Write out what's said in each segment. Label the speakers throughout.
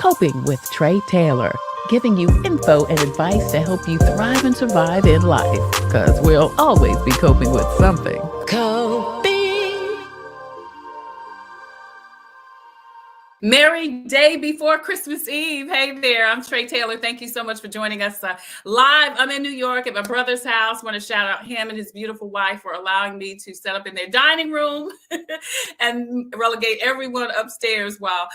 Speaker 1: Coping with Tre Tailor, giving you info and advice to help you thrive and survive in life. Because we'll always be coping with something. Coping.
Speaker 2: Merry day before Christmas Eve. Hey there, I'm Tre Tailor. Thank you so much for joining us live. I'm in New York at my brother's house. I want to shout out him and his beautiful wife for allowing me to set up in their dining room and relegate everyone upstairs while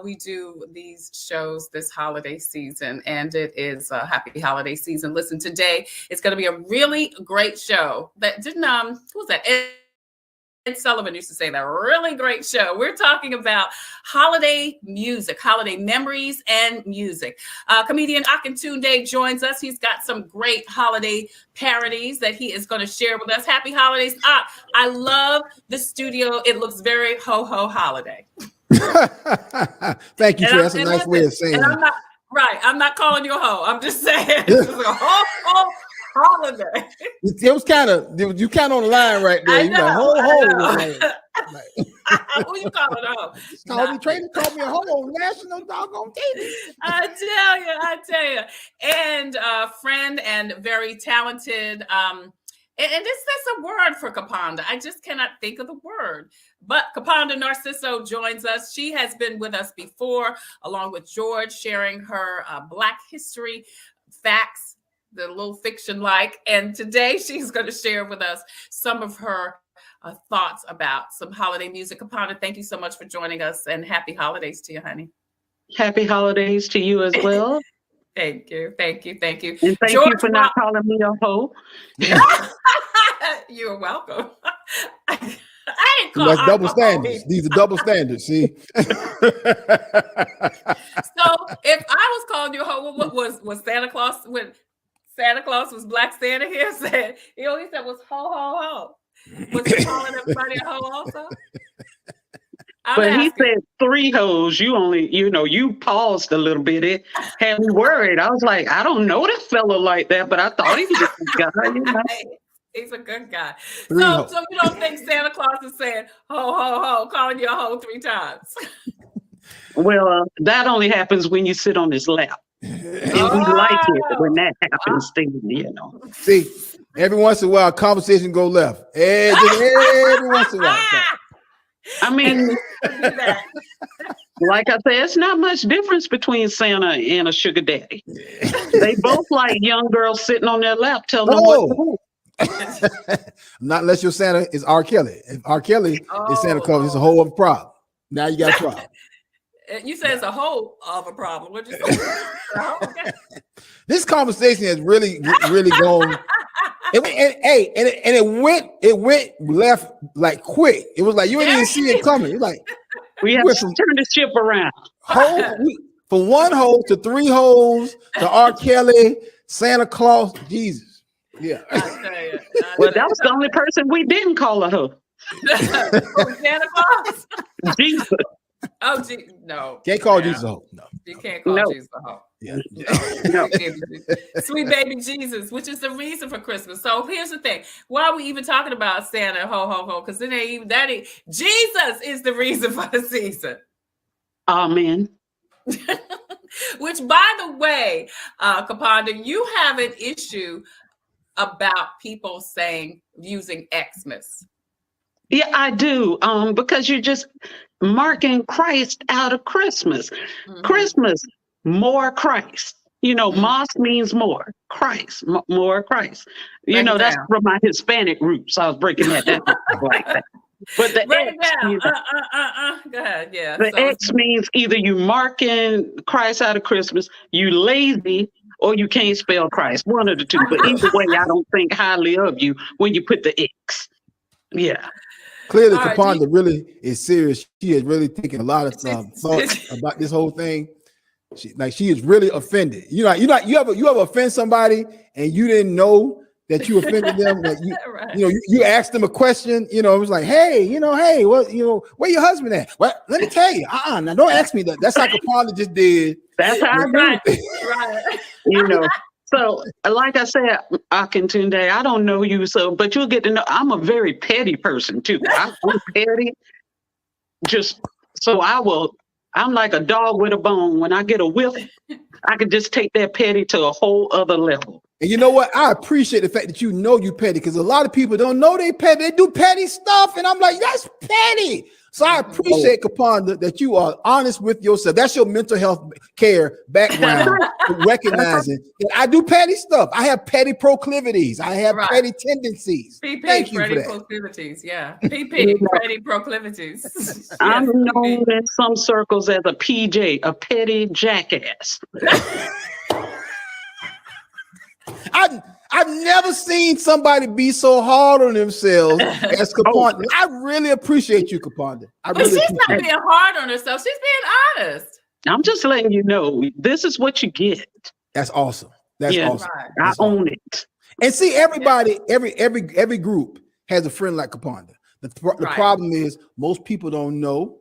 Speaker 2: we do these shows this holiday season. And it is a happy holiday season. Listen, today it's going to be a really great show. That didn't who was that? Ed Sullivan used to say that. Really great show. We're talking about holiday music, holiday memories and music. Comedian Akintunde joins us. He's got some great holiday parodies that he is going to share with us. Happy holidays. I love the studio. It looks very ho-ho holiday.
Speaker 3: Thank you, Trey. That's a nice way of saying it.
Speaker 2: I'm not calling you a hoe. I'm just saying this is a ho-ho holiday.
Speaker 3: It was kind of, you kind of on the line right there. You like,
Speaker 2: who you calling a hoe?
Speaker 3: Call me Trey, call me a hoe on national doggone TV.
Speaker 2: I tell you. And a friend and very talented, and that's a word for Caponda. I just cannot think of the word. But Caponda Narciso joins us. She has been with us before, along with George, sharing her Black history facts, the little fiction-like. And today she's going to share with us some of her thoughts about some holiday music. Caponda, thank you so much for joining us, and happy holidays to you, honey.
Speaker 4: Happy holidays to you as well.
Speaker 2: Thank you.
Speaker 4: And thank
Speaker 2: George,
Speaker 4: you for not calling me a hoe.
Speaker 2: You're welcome.
Speaker 3: I ain't called double standards. These are double standards. See.
Speaker 2: So if I was calling you a hoe, what was Santa Claus when Santa Claus was Black Santa here? He always said was ho ho ho. Was he calling everybody a hoe also?
Speaker 4: But he said 3 hoes. You paused a little bit. It had me worried. I was like, I don't know this fella like that, but I thought he was a good guy. You know?
Speaker 2: He's a good guy. So you don't think Santa Claus is saying ho ho ho, calling you a hoe 3 times?
Speaker 4: Well, that only happens when you sit on his lap. And we like it when that happens, you know.
Speaker 3: See, every once in a while, a conversation go left. Every once in a while.
Speaker 4: I mean, like I said, it's not much difference between Santa and a sugar daddy. They both like young girls sitting on their lap telling them what to do.
Speaker 3: Not unless your Santa is R. Kelly. If R. Kelly is Santa Claus, it's a whole other problem. Now you got a problem.
Speaker 2: You said it's a whole of a problem. What'd you say? Okay.
Speaker 3: This conversation has really gone. It went left like quick. It was like you didn't even see it coming. It's like
Speaker 4: we have to turn the ship around.
Speaker 3: From 1 hole to 3 holes to R. Kelly, Santa Claus, Jesus. Yeah.
Speaker 4: Well, that was the only person we didn't call a hoe.
Speaker 2: Santa Claus?
Speaker 4: Jesus.
Speaker 2: Oh, no.
Speaker 3: Can't call Jesus a hoe. No.
Speaker 2: You can't call Jesus a hoe.
Speaker 3: Yeah.
Speaker 2: No. Sweet baby Jesus, which is the reason for Christmas. So here's the thing. Why are we even talking about Santa, ho, ho, ho? Because it ain't even that. Jesus is the reason for the season.
Speaker 4: Amen.
Speaker 2: Which, by the way, Caponda, you have an issue about people using Xmas.
Speaker 4: Yeah, I do. Because you're just marking Christ out of Christmas. Mm-hmm. Christmas, more Christ. You know, Moss means more. Christ, more Christ. You know, that's from my Hispanic roots. I was breaking that down like that. But the X,
Speaker 2: go ahead. Yeah.
Speaker 4: The X means either you marking Christ out of Christmas, you lazy, or you can't spell Christ. One of the two. But either way, I don't think highly of you when you put the X. Yeah.
Speaker 3: Clearly, Caponda really is serious. She is really taking a lot of thoughts about this whole thing. She is really offended. You ever offend somebody and you didn't know that you offended them? Like you asked them a question. You know, it was like, hey, what, where your husband at? Well, let me tell you. Now don't ask me that. That's like Caponda just did.
Speaker 4: That's how I do it. Right. You know. So, like I said, Akintunde, I don't know you, but you'll get to know. I'm a very petty person too. I'm petty. So I will I'm like a dog with a bone. When I get a whiff, I can just take that petty to a whole other level.
Speaker 3: And you know what? I appreciate the fact that you know you petty, because a lot of people don't know they petty. They do petty stuff, and I'm like, that's petty. So I appreciate, Caponda, that you are honest with yourself. That's your mental health care background, recognizing that I do petty stuff. I have petty proclivities. I have petty tendencies.
Speaker 2: PP,
Speaker 3: Thank you for
Speaker 2: petty
Speaker 3: that.
Speaker 2: proclivities. Yeah, PP, petty proclivities. Yes,
Speaker 4: I'm known
Speaker 2: PP.
Speaker 4: in some circles as a PJ, a petty jackass.
Speaker 3: I've never seen somebody be so hard on themselves as Caponda. I really appreciate you, Caponda.
Speaker 2: But she's not being hard on herself. She's being honest.
Speaker 4: I'm just letting you know, this is what you get.
Speaker 3: That's awesome. That's awesome.
Speaker 2: Right.
Speaker 4: I own it.
Speaker 3: And see, everybody, every group has a friend like Caponda. The problem is most people don't know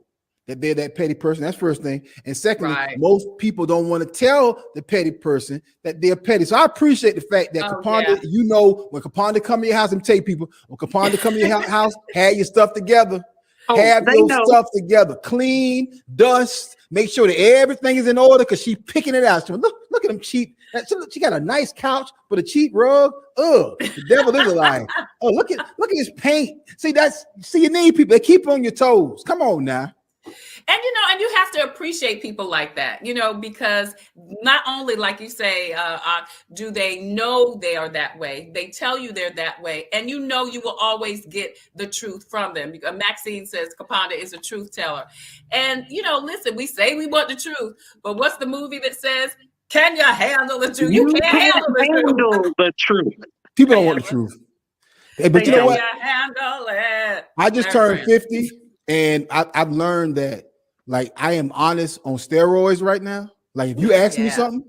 Speaker 3: that they're that petty person. That's first thing. And secondly, most people don't want to tell the petty person that they're petty. So I appreciate the fact that Caponda, you know, when Caponda come to your house, and tell you people, when Caponda come to your house, have your stuff together. Have your stuff together. Clean, dust, make sure that everything is in order, because she's picking it out. She went, look at them cheap. She got a nice couch, but a cheap rug. Ugh, the devil is alive. Oh, look at his paint. See, you need people that keep on your toes. Come on now.
Speaker 2: And, and you have to appreciate people like that, because not only, like you say, do they know they are that way, they tell you they're that way, and you will always get the truth from them. Maxine says Caponda is a truth teller. And, listen, we say we want the truth, but what's the movie that says, can you handle the truth? You can't handle
Speaker 4: the truth.
Speaker 3: People don't want the truth. Hey, but you know what?
Speaker 2: Handle it.
Speaker 3: I just turned 50, and I've learned that, like, I am honest on steroids right now. Like, if you ask me something,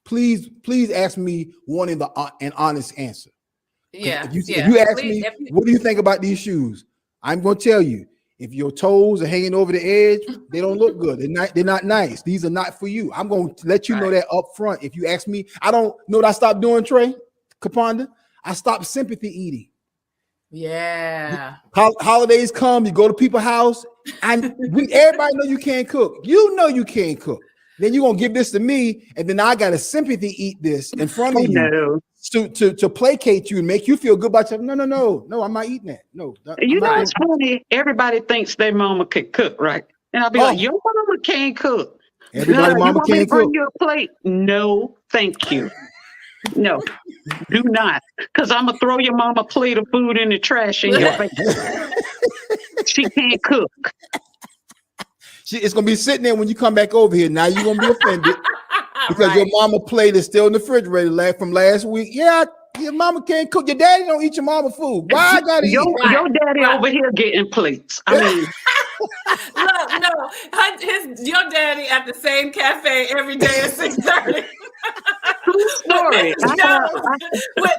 Speaker 3: please ask me wanting an honest answer.
Speaker 2: Yeah.
Speaker 3: If you ask me, what do you think about these shoes? I'm going to tell you, if your toes are hanging over the edge, they don't look good. They're not nice. These are not for you. I'm going to let you know that up front. If you ask me, I don't know what I stopped doing, Tre, Caponda. I stopped sympathy eating.
Speaker 2: Yeah.
Speaker 3: Holidays come, you go to people's house, and everybody know you can't cook. You know you can't cook. Then you're gonna give this to me, and then I gotta sympathy eat this in front of you to placate you and make you feel good about yourself. No, I'm not eating that. No.
Speaker 4: It's funny. Everybody thinks their mama can cook, right? And I'll be like, your mama can't cook.
Speaker 3: Everybody mama can't cook.
Speaker 4: Bring you a plate? No, thank you. No, do not, because I'm gonna throw your mama a plate of food in the trash in your face. She can't cook.
Speaker 3: It's gonna be sitting there when you come back over here. Now you're gonna be offended because your mama plate is still in the refrigerator from last week. Yeah, your mama can't cook. Your daddy don't eat your mama food. Why I gotta eat?
Speaker 4: Your daddy over here getting plates. I mean,
Speaker 2: look, your daddy at the same cafe every day at 6:30.
Speaker 4: True story.
Speaker 2: With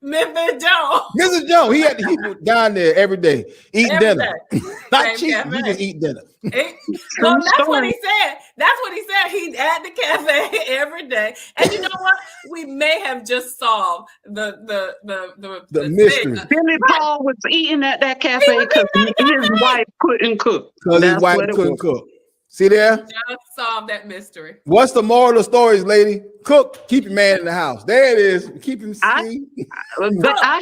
Speaker 2: Mrs. Jones.
Speaker 3: Mrs. Jones, he was down there every day eating dinner. Not cheating, he just eat dinner.
Speaker 2: Well, that's what he said. That's what he said. He's at the cafe every day. And you know what? We may have just solved the
Speaker 3: mystery.
Speaker 4: Billy Paul was eating at that cafe because his wife couldn't cook.
Speaker 3: Because his wife couldn't cook. See there?
Speaker 2: Just solve that mystery.
Speaker 3: What's the moral of the stories, lady? Cook, keep your man in the house. There it is. Keep him seen.
Speaker 4: I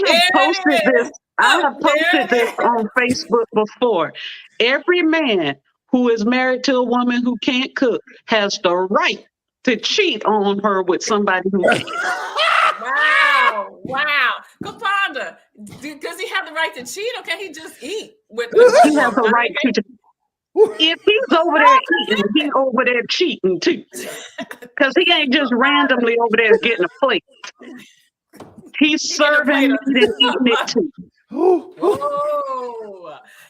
Speaker 4: have posted this on Facebook before. Every man who is married to a woman who can't cook has the right to cheat on her with somebody who can.
Speaker 2: Wow. Caponda, does he have the right to cheat, or can he just eat?
Speaker 4: He has the right to. If he's over there eating, he's over there cheating too. Because he ain't just randomly over there getting a plate. He's serving it and eating it too.
Speaker 2: Oh,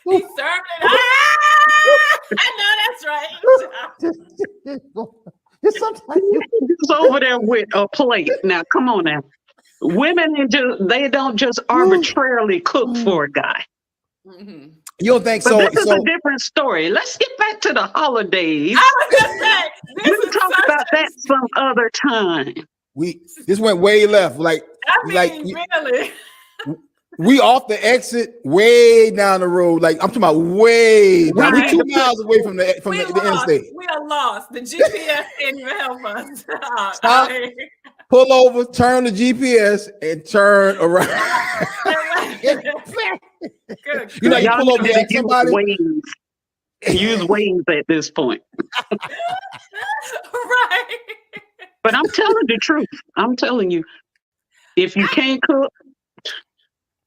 Speaker 2: he's serving it. I know that's right.
Speaker 4: He's over there with a plate. Now, come on now. Women, they don't just arbitrarily cook for a guy.
Speaker 2: Mm-hmm.
Speaker 3: You don't think so?
Speaker 4: This is a different story. Let's get back to the holidays.
Speaker 2: I was gonna say,
Speaker 4: we'll talk about that some other time.
Speaker 3: This went way left.
Speaker 2: Really?
Speaker 3: We off the exit, way down the road. Like I'm talking about way down. We're 2 miles away from the interstate.
Speaker 2: lost. The GPS can't even help us.
Speaker 3: Stop. Pull over, turn the GPS, and turn around.
Speaker 2: Good.
Speaker 3: You know, you pull over at somebody.
Speaker 4: Use Waze at this point.
Speaker 2: Right.
Speaker 4: But I'm telling the truth. I'm telling you, if you can't cook,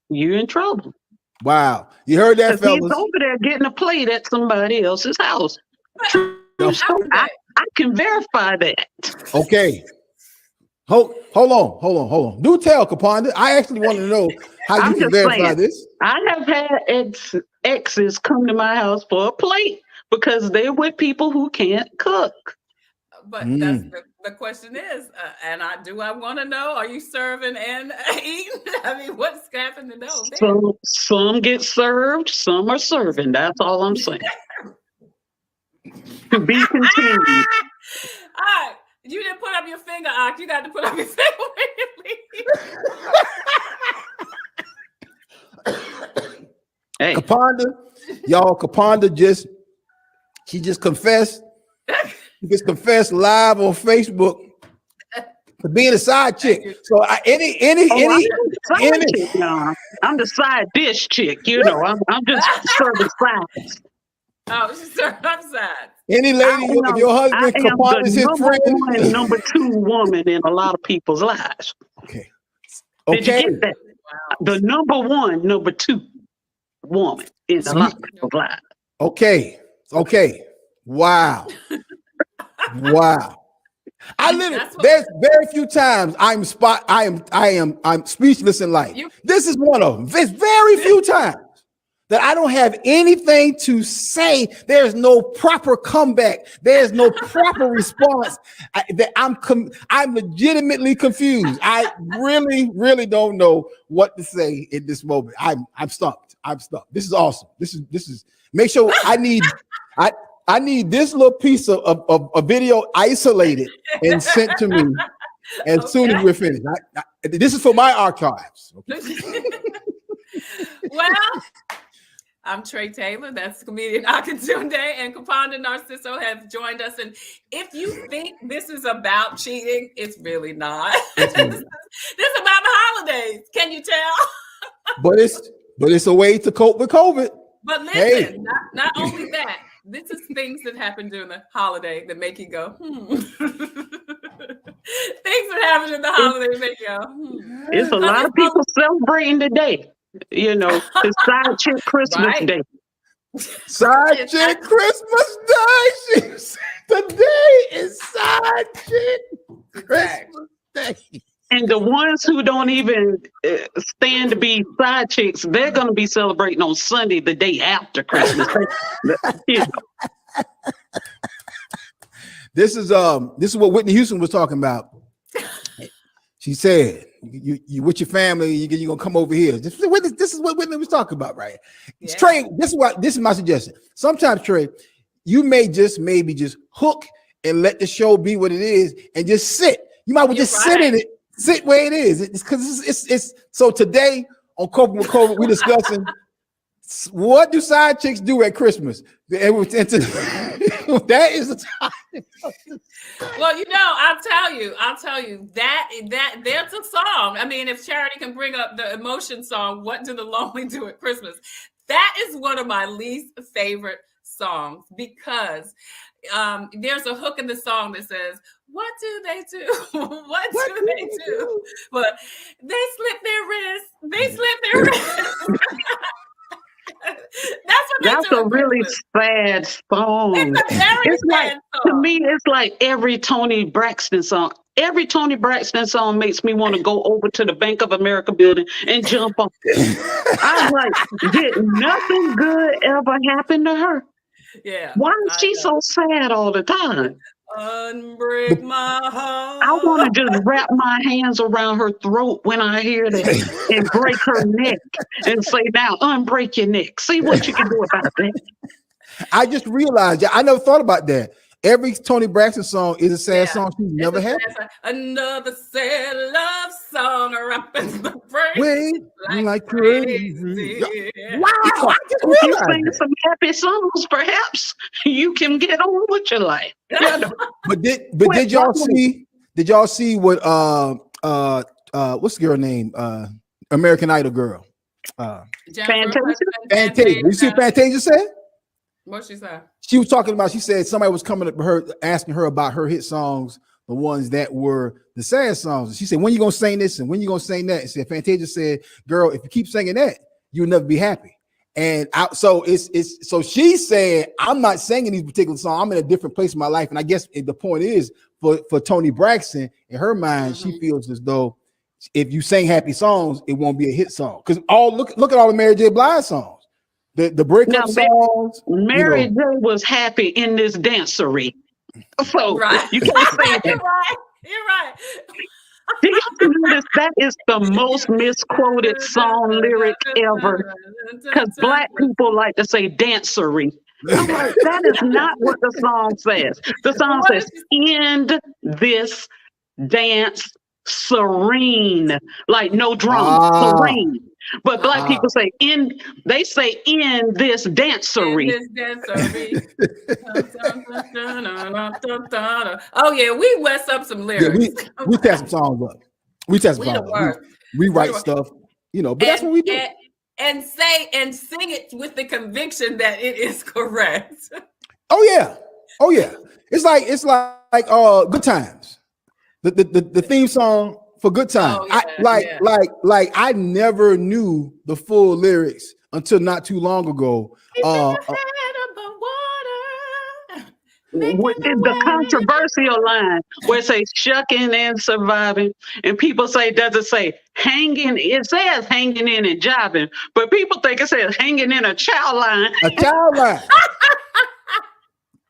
Speaker 4: you're in trouble.
Speaker 3: Wow. You heard that, fellas?
Speaker 4: He's over there getting a plate at somebody else's house. I can verify that.
Speaker 3: Okay. Hold on. Do tell, Caponda. I actually want to know how you can verify this.
Speaker 4: I have had exes come to my house for a plate because they're with people who can't cook.
Speaker 2: But that's the question is, and I want to know, are you serving and eating? I mean, what's happening to know?
Speaker 4: Some get served, some are serving. That's all I'm saying. To be continued.
Speaker 2: All right. You didn't put up your finger, Ak. You got to put up your finger when you leave.
Speaker 3: Hey. Caponda just confessed. She just confessed live on Facebook for being a side chick. So
Speaker 4: I'm the side dish chick. You know, I'm just serving sides.
Speaker 2: Oh, she's serving sides.
Speaker 3: Any lady, if your husband Caponda is his friend,
Speaker 4: and number 2 woman in a lot of people's lives.
Speaker 3: Okay.
Speaker 4: Did you get that? Wow. The number 1, number 2 woman in a lot of people's lives.
Speaker 3: Okay. Wow. There's very few times I'm speechless in life. This is one of them. There's very few times that I don't have anything to say. There's no proper comeback. There's no proper response. I'm legitimately confused. I really don't know what to say in this moment. I'm stumped. This is awesome. This is make sure I need this little piece of video isolated and sent to me as soon as we're finished. This is for my archives. Okay.
Speaker 2: Well, I'm Tre Tailor. That's comedian Akintunde, and Caponda Narciso have joined us. And if you think this is about cheating, it's really not. This is about the holidays. Can you tell?
Speaker 3: But it's a way to cope with COVID.
Speaker 2: But listen, not only that. This is things that happen during the holiday that make you go, Things that happen in the holiday make you go,
Speaker 4: It's a lot of people celebrating today. You know, it's Side Chick Christmas Day.
Speaker 3: Side Chick Christmas Day. Today is Side Chick Christmas Day.
Speaker 4: And the ones who don't even stand to be side chicks, they're going to be celebrating on Sunday, the day after Christmas. You know.
Speaker 3: This is what Whitney Houston was talking about. She said, "You with your family, you're gonna come over here." This is what Whitney was talking about, right? Yeah. Tre, this is my suggestion. Sometimes, Tre, you maybe just hook and let the show be what it is, and just sit. You might well sit in it. Sit where it is. It's because it's so today on Coping with COVID, we're discussing what do side chicks do at Christmas. That is the time.
Speaker 2: Well, I'll tell you that there's a song. I mean, if Charity can bring up the emotion song, "What Do the Lonely Do at Christmas?" That is one of my least favorite songs because there's a hook in the song that says, "What do they do? What do they do?" But they slip their wrists. That's
Speaker 4: a really sad song.
Speaker 2: It's a very sad song.
Speaker 4: To me, it's like every Toni Braxton song. Every Toni Braxton song makes me want to go over to the Bank of America building and jump off. I was like, did nothing good ever happen to her?
Speaker 2: Yeah.
Speaker 4: Why is she so sad all the time?
Speaker 2: Unbreak my heart.
Speaker 4: I want to just wrap my hands around her throat when I hear that and break her neck and say, "Now unbreak your neck. See what you can do about that."
Speaker 3: I just realized, I never thought about that. every Toni Braxton song is a sad song. She's never happy.
Speaker 2: Another sad love song rapping the
Speaker 3: Wait, like crazy. Wow, I just
Speaker 4: If you
Speaker 3: realized
Speaker 4: sing
Speaker 3: that.
Speaker 4: some happy songs, perhaps you can get on with your life.
Speaker 3: But did y'all see? Did y'all see what what's the girl name? American Idol girl. Fantasia. You see what Fantasia said?
Speaker 2: What she said?
Speaker 3: She was talking about, she said somebody was coming up to her asking her about her hit songs, the ones that were the sad songs. And she said, when you gonna sing this and when you gonna sing that? And said Fantasia said, girl, if you keep singing that, you'll never be happy. And so so she's saying, I'm not singing these particular songs. I'm in a different place in my life. And I guess the point is for Toni Braxton, in her mind, she feels as though if you sing happy songs, it won't be a hit song. Because look at all the Mary J. Blige songs. The breakup songs.
Speaker 4: Mary J was happy in this dancery. So you can't say that.
Speaker 2: You're right.
Speaker 4: That is the most misquoted song lyric ever. Because Black people like to say dancery. I'm like, that is not what the song says. The song says, end this dance serene, like no drama, serene. But Black people say in this dancery.
Speaker 2: Oh yeah, we mess up some lyrics.
Speaker 3: Yeah, we test some songs up. We test some songs up. We write stuff, but that's what we do.
Speaker 2: And sing it with the conviction that it is correct.
Speaker 3: Oh yeah. It's like Good Times. The theme song for Good Times. I never knew the full lyrics until not too long ago.
Speaker 4: With the controversial line where it says shucking and surviving, and people say, does it say hanging? It says hanging in and jiving, but people think it says hanging in a child line.
Speaker 3: A child line.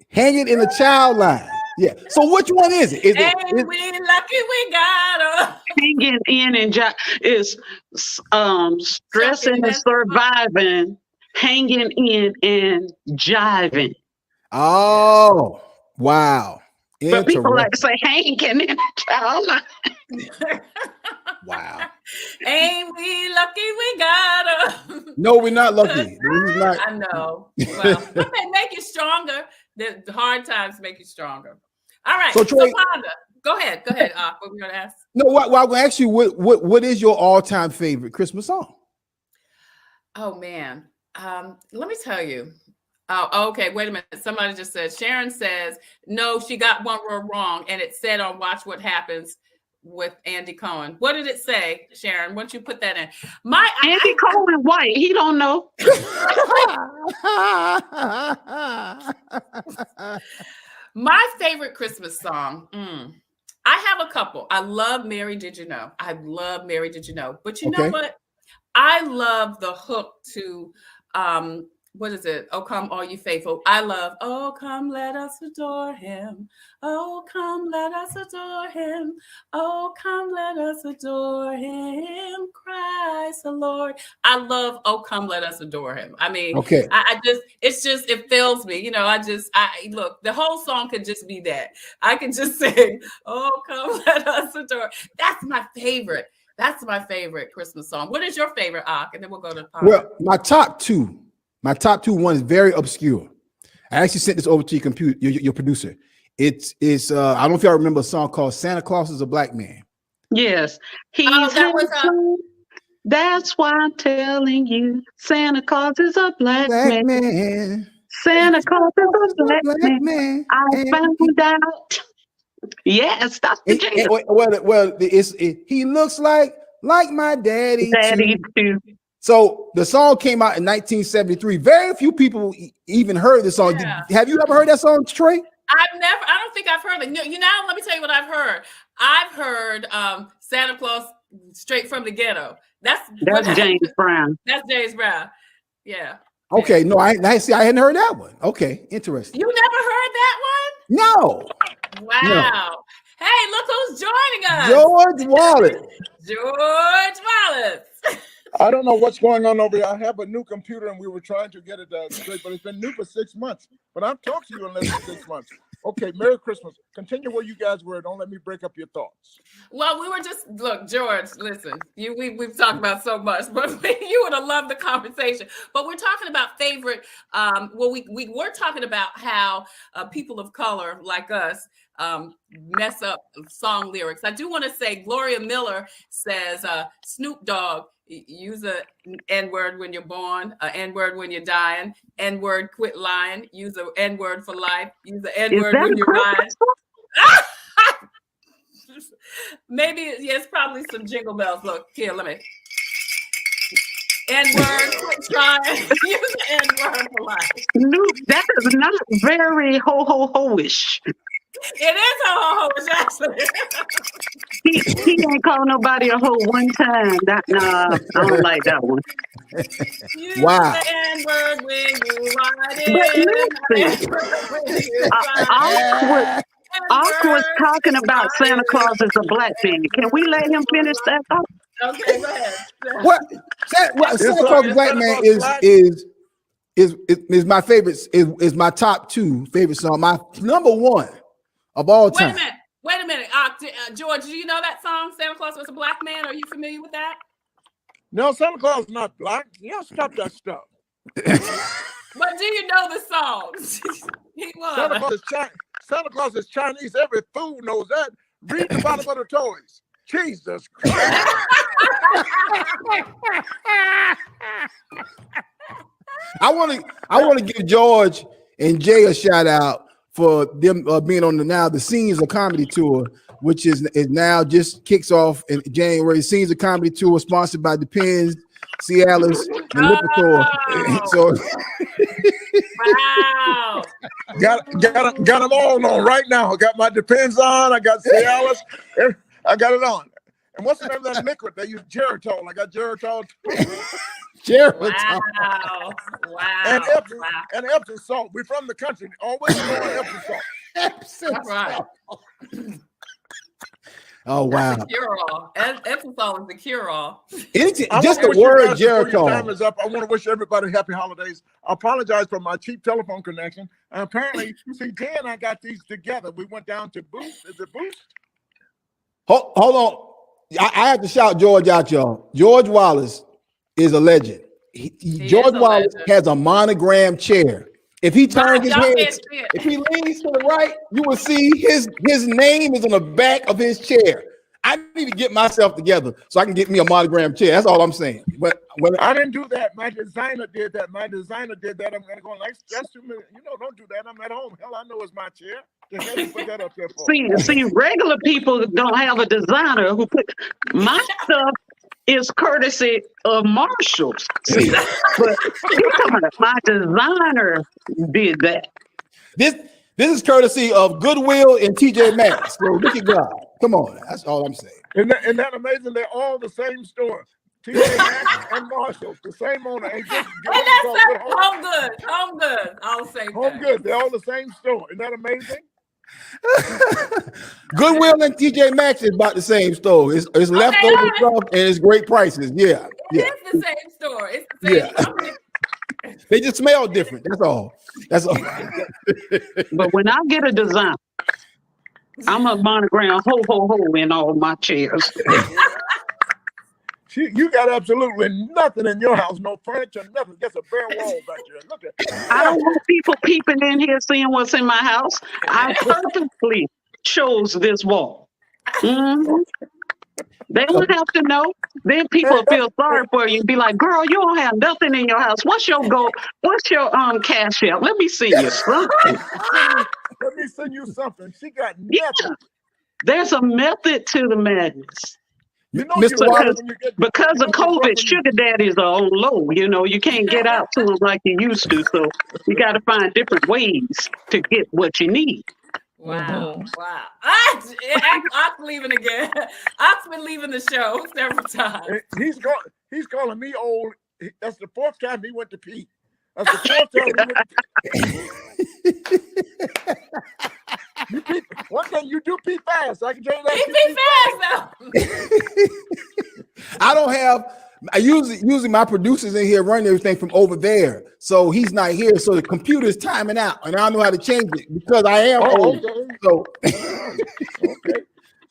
Speaker 3: Hanging in a child line. Yeah. So which one is it?
Speaker 2: We lucky we got her.
Speaker 4: Hanging in and is stressing and surviving, hanging in and jiving.
Speaker 3: Oh, wow.
Speaker 4: But people like to say hanging in a child line.
Speaker 3: Wow.
Speaker 2: Ain't we lucky we got her?
Speaker 3: No, we're not lucky.
Speaker 2: I know. Well, they make you stronger. The hard times make you stronger. All right. So Trey, Caponda, go ahead. What were we going to ask?
Speaker 3: No, I'm going to ask you what is your all-time favorite Christmas song?
Speaker 2: Oh man. Let me tell you. Oh, okay. Wait a minute. Somebody just said, Sharon says, no, she got one word wrong. And it said on Watch What Happens with Andy Cohen. What did it say, Sharon? Once you put that in.
Speaker 4: Andy Cohen white. He don't know.
Speaker 2: My favorite Christmas song. I have a couple. I love Mary Did You Know? But you know what? I love the hook to what is it? Oh, come all you faithful. I love, oh, come let us adore him. Oh, come let us adore him. Oh, come let us adore him. Christ the Lord. I love, oh, come let us adore him. I mean, it fills me. Look, the whole song could just be that. I can just sing, oh, come let us adore. That's my favorite. That's my favorite Christmas song. What is your favorite, Ak? And then we'll go to Pop.
Speaker 3: Well, my top two, one is very obscure. I actually sent this over to your computer, your producer. It's I don't know if y'all remember a song called Santa Claus is a Black Man.
Speaker 4: Yes. That's why I'm telling you, Santa Claus is a black man. Santa Claus is a black man. I found out. Yes, that's the jam.
Speaker 3: He looks like my daddy too. So the song came out in 1973. Very few people even heard the song. Yeah. Have you ever heard that song, Trey?
Speaker 2: I don't think I've heard it. Let me tell you what I've heard. I've heard Santa Claus Straight from the Ghetto. That's
Speaker 4: James Brown.
Speaker 2: That's James Brown. Yeah.
Speaker 3: Okay. No, I hadn't heard that one. Okay. Interesting.
Speaker 2: You never heard that one?
Speaker 3: No.
Speaker 2: Wow. No. Hey, look who's joining us.
Speaker 3: George Wallace.
Speaker 5: I don't know what's going on over here. I have a new computer and we were trying to get it straight, but it's been new for 6 months. But I've talked to you in less than 6 months. Okay, Merry Christmas. Continue where you guys were. Don't let me break up your thoughts.
Speaker 2: Well, we were just look, George. Listen, we've talked about so much, but you would have loved the conversation. But we're talking about favorite. Well, we were talking about how people of color like us mess up song lyrics. I do want to say Gloria Miller says Snoop Dogg. Use a N-word when you're born, a N-word when you're dying, N-word quit lying, use a N-word for life, use a N-word when you're dying. Maybe, yes, probably some jingle bells. Look, here, let me. N-word quit trying, use a N-word for life.
Speaker 4: No, that is not very ho-ho-ho-ish.
Speaker 2: It is ho-ho-ho-ish, actually.
Speaker 4: He ain't called nobody a hoe one time. Nah, I don't like that one.
Speaker 3: Wow.
Speaker 2: The N-word when you ride
Speaker 4: But listen, Ark was talking about Santa Claus as a black man. Can we let him finish that thought?
Speaker 2: Okay, go ahead.
Speaker 3: What Santa Claus the Black Man is my favorite, is my top 2 favorite song. My number 1 of all time.
Speaker 2: Wait a minute. George, do you know that song, Santa Claus Was a Black Man? Are you familiar with that?
Speaker 5: No, Santa Claus is not black. Y'all stop that stuff.
Speaker 2: But do you know the song? He was.
Speaker 5: Santa Claus is Chinese. Every fool knows that. Read the bottom of the toys. Jesus Christ.
Speaker 3: I want to give George and Jay a shout out for them being on the Scenes of Comedy tour, which is now just kicks off in January. Scenes of Comedy tour sponsored by Depends, Cialis, and Lipitor. So
Speaker 2: wow.
Speaker 5: Got them all on right now. I got my Depends on. I got Cialis. I got it on. And what's the name of that liquid? They use Geritol. I got Geritol.
Speaker 3: Geritol.
Speaker 2: Wow.
Speaker 5: And Epsom salt. We're from the country. Always going Epsom salt.
Speaker 3: Epsom
Speaker 2: right.
Speaker 3: Oh wow!
Speaker 2: That's the cure-all. Epsom salt is the cure-all.
Speaker 3: Just the word Geritol.
Speaker 5: Time is up. I want to wish everybody happy holidays. I apologize for my cheap telephone connection. And apparently, see, Jay and I got these together. We went down to Boost. Is it Boost?
Speaker 3: Hold on. I have to shout George out, y'all. George Wallace is a legend. George Wallace has a monogram chair. If he turns his head, if he leans to the right, you will see his name is on the back of his chair. I need to get myself together so I can get me a monogram chair. That's all I'm saying. But
Speaker 5: I didn't do that. My designer did that. I'm going to go like, that's 2 minutes. Don't do that. I'm at home. Hell, I know it's my chair. Put that up there for
Speaker 4: See, regular people don't have a designer who put my stuff is courtesy of Marshalls. See, but my designer did that.
Speaker 3: This is courtesy of Goodwill and TJ Maxx. So look at God. Come on, that's all I'm saying.
Speaker 5: Isn't that amazing? They're all the same store. TJ Maxx and Marshalls, the same owner. And that's
Speaker 2: Home Goods. I'll say
Speaker 5: Home Goods. They're all the same store. Isn't that amazing?
Speaker 3: Goodwill and TJ Maxx is about the same store. It's leftover stuff and it's great prices. Yeah.
Speaker 2: It's the same store. It's the same.
Speaker 3: Yeah. They just smell different. That's all.
Speaker 4: But when I get a design, I'm a monogram ho ho ho in all my chairs.
Speaker 5: You got absolutely nothing in your house, no furniture, nothing, just a bare wall back there. Look at that.
Speaker 4: I don't want people peeping in here seeing what's in my house. I purposely chose this wall. Mm-hmm. They won't have to know. Then people feel sorry for you and be like, girl, you don't have nothing in your house. What's your goal? What's your cash out? Let me see you something.
Speaker 5: Let me send you something. She got nothing.
Speaker 4: Yeah. There's a method to the madness.
Speaker 5: Because
Speaker 4: of COVID, sugar daddies are on low. You can't get out to them like you used to. So you got to find different ways to get what you need.
Speaker 2: Wow. Ox leaving again. Ox been leaving the show several times.
Speaker 5: He's calling me old. That's the 4th time he went to pee. That's the 4th time he went to pee. One thing you do pee fast. I can tell you that.
Speaker 2: He pee fast though.
Speaker 3: I don't have usually my producer's in here running everything from over there, so he's not here. So the computer's timing out, and I don't know how to change it because I am old.
Speaker 5: Okay.
Speaker 3: So,
Speaker 5: Okay.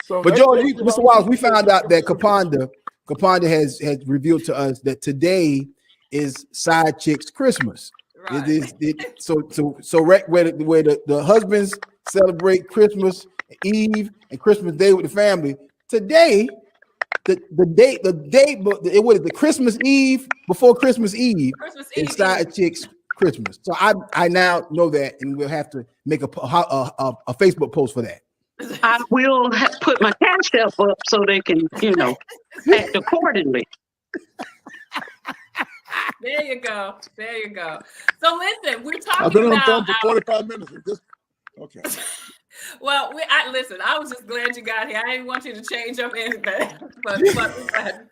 Speaker 5: So
Speaker 3: but George, Mr. Wallace, we found out that Caponda has revealed to us that today is Side Chicks Christmas.
Speaker 2: Right.
Speaker 3: Where the husbands celebrate Christmas Eve and Christmas Day with the family. Today, the Christmas Eve before Christmas Eve is Side Chicks Christmas. So I now know that, and we'll have to make a Facebook post for that.
Speaker 4: I will put my cash app up so they can, act accordingly.
Speaker 2: There you go. There you go. So listen, we're talking
Speaker 5: I've been on the
Speaker 2: about
Speaker 5: phone for 45 minutes. Okay.
Speaker 2: Well, listen. I was just glad you got here. I didn't want you to change up anything, but we can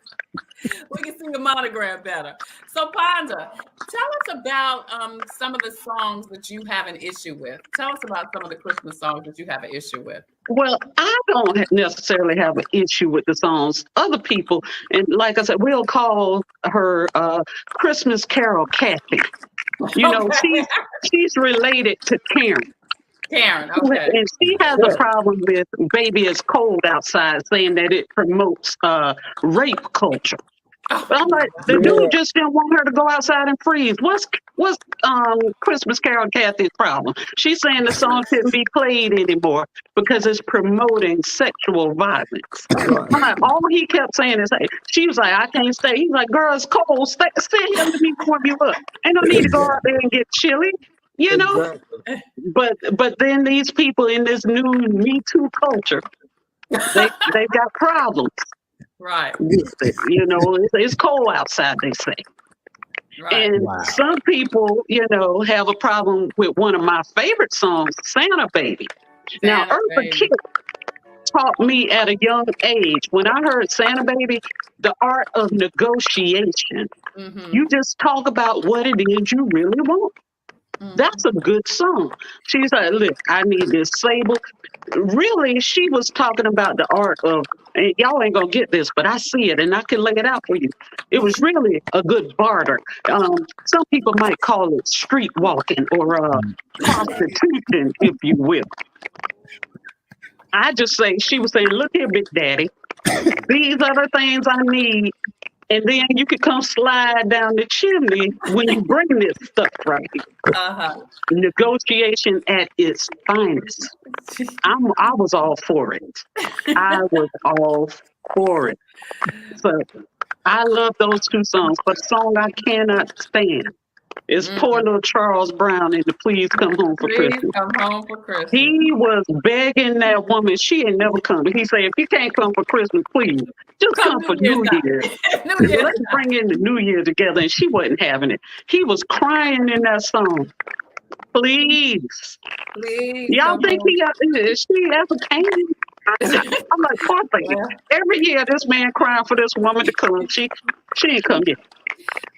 Speaker 2: see the monogram better. So, Ponda, tell us about some of the songs that you have an issue with. Tell us about some of the Christmas songs that you have an issue with.
Speaker 4: Well, I don't necessarily have an issue with the songs. Other people, and like I said, we'll call her Christmas Carol Kathy. She's related to Karen.
Speaker 2: Karen, okay.
Speaker 4: And she has a problem with "Baby It's Cold Outside," saying that it promotes rape culture. But I'm like, the dude just didn't want her to go outside and freeze. What's Christmas Carol Kathy's problem? She's saying the song shouldn't be played anymore because it's promoting sexual violence. I'm like, all he kept saying is, hey, she was like, I can't stay. He's like, girl, it's cold. Stay here. Let me warm you up. Ain't no need to go out there and get chilly.
Speaker 5: Exactly.
Speaker 4: But then these people in this new Me Too culture, they got problems.
Speaker 2: Right.
Speaker 4: It's cold outside, they say. Right. And some people, have a problem with one of my favorite songs, Santa Baby. Now, Eartha Kitt taught me at a young age, when I heard Santa Baby, the art of negotiation. Mm-hmm. You just talk about what it is you really want. Mm-hmm. That's a good song. She's like, look, I need this sable. Really, she was talking about the art of, and y'all ain't gonna get this, but I see it and I can lay it out for you. It was really a good barter. Some people might call it street walking or prostitution, if you will. I just say, she was saying, look here, Big Daddy, these are the things I need. And then you could come slide down the chimney when you bring this stuff right here. Uh-huh. Negotiation at its finest. I was all for it. I was all for it. So I love those two songs. But the song I cannot stand is poor little Charles Brown in the Please Come Home for Christmas.
Speaker 2: Come home for Christmas.
Speaker 4: He was begging that woman. She ain't never coming. He said, if you can't come for Christmas, please, just come for New Year's. Let's bring in the New Year together. And she wasn't having it. He was crying in that song. Please. Y'all think she ever came? I'm like, poor thing. Every year this man crying for this woman to come. She ain't come yet.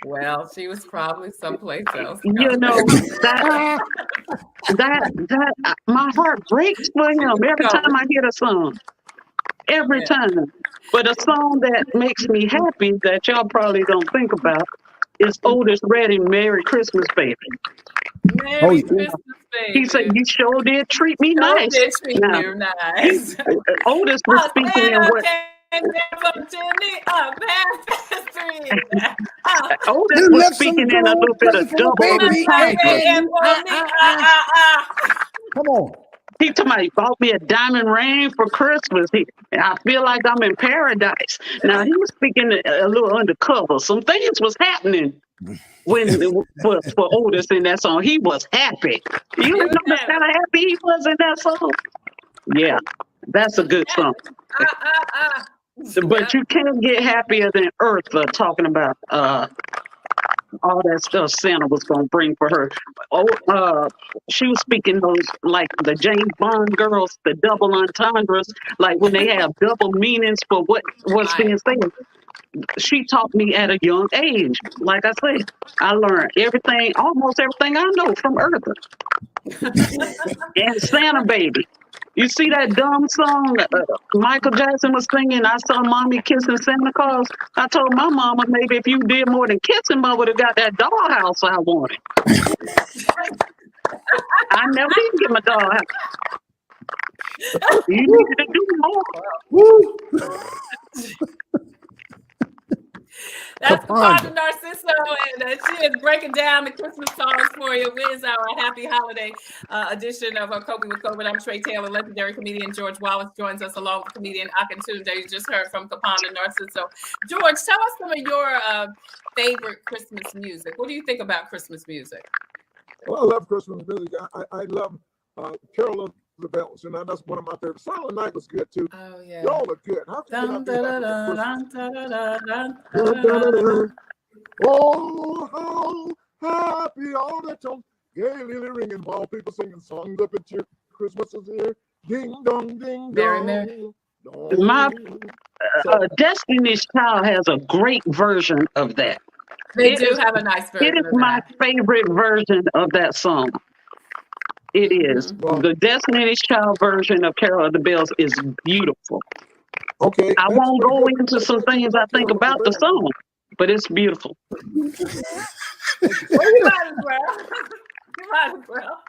Speaker 2: Well, she was probably someplace else.
Speaker 4: That my heart breaks for him every time I hear the song. Every time. But a song that makes me happy that y'all probably don't think about is Otis Redding, Merry Christmas, Baby.
Speaker 2: Merry Christmas, baby.
Speaker 4: He said, you sure did treat me nice.
Speaker 2: Did treat you nice.
Speaker 4: Otis was speaking in what... Otis was speaking in a little bit of double.
Speaker 3: Come on.
Speaker 4: He told me, he bought me a diamond ring for Christmas. I feel like I'm in paradise. Now, he was speaking a little undercover. Some things was happening for Otis in that song. He was happy. You know how happy he was in that song? Yeah, that's a good song. But you can't get happier than Eartha talking about all that stuff Santa was going to bring for her. She was speaking those, like the James Bond girls, the double entendres, like when they have double meanings for what's being said. She taught me at a young age. Like I said, I learned almost everything I know from Eartha. And Santa Baby. You see that dumb song Michael Jackson was singing, I saw mommy kissing Santa Claus? I told my mama maybe if you did more than kissing, I would have got that dollhouse I wanted. I never did get my dollhouse. You needed to do more.
Speaker 2: That's Caponda Narciso, and she is breaking down the Christmas songs for you. It is our happy holiday edition of Coping with COVID. I'm Tre Tailor. Legendary comedian George Wallace joins us along with comedian Akintunde. You just heard from Caponda Narciso. George, tell us some of your favorite Christmas music. What do you think about Christmas music?
Speaker 5: Well, I love Christmas music. I love Carol of the Bells, and that's one of my favorites. Silent Night was good too.
Speaker 2: Oh yeah,
Speaker 5: y'all are good. How can oh, how happy all the time, gaily ringing while people singing songs up at your Christmas is here. Ding dong, ding dong.
Speaker 2: Merry.
Speaker 4: My Destiny's Child has a great version of that.
Speaker 2: They do have a nice version.
Speaker 4: It is my favorite version of that song. It is. The Destiny's Child version of Carol of the Bells is beautiful.
Speaker 5: Okay.
Speaker 4: I won't go into some things I think about the song, but it's beautiful.
Speaker 2: Well, you might as well. You might as well.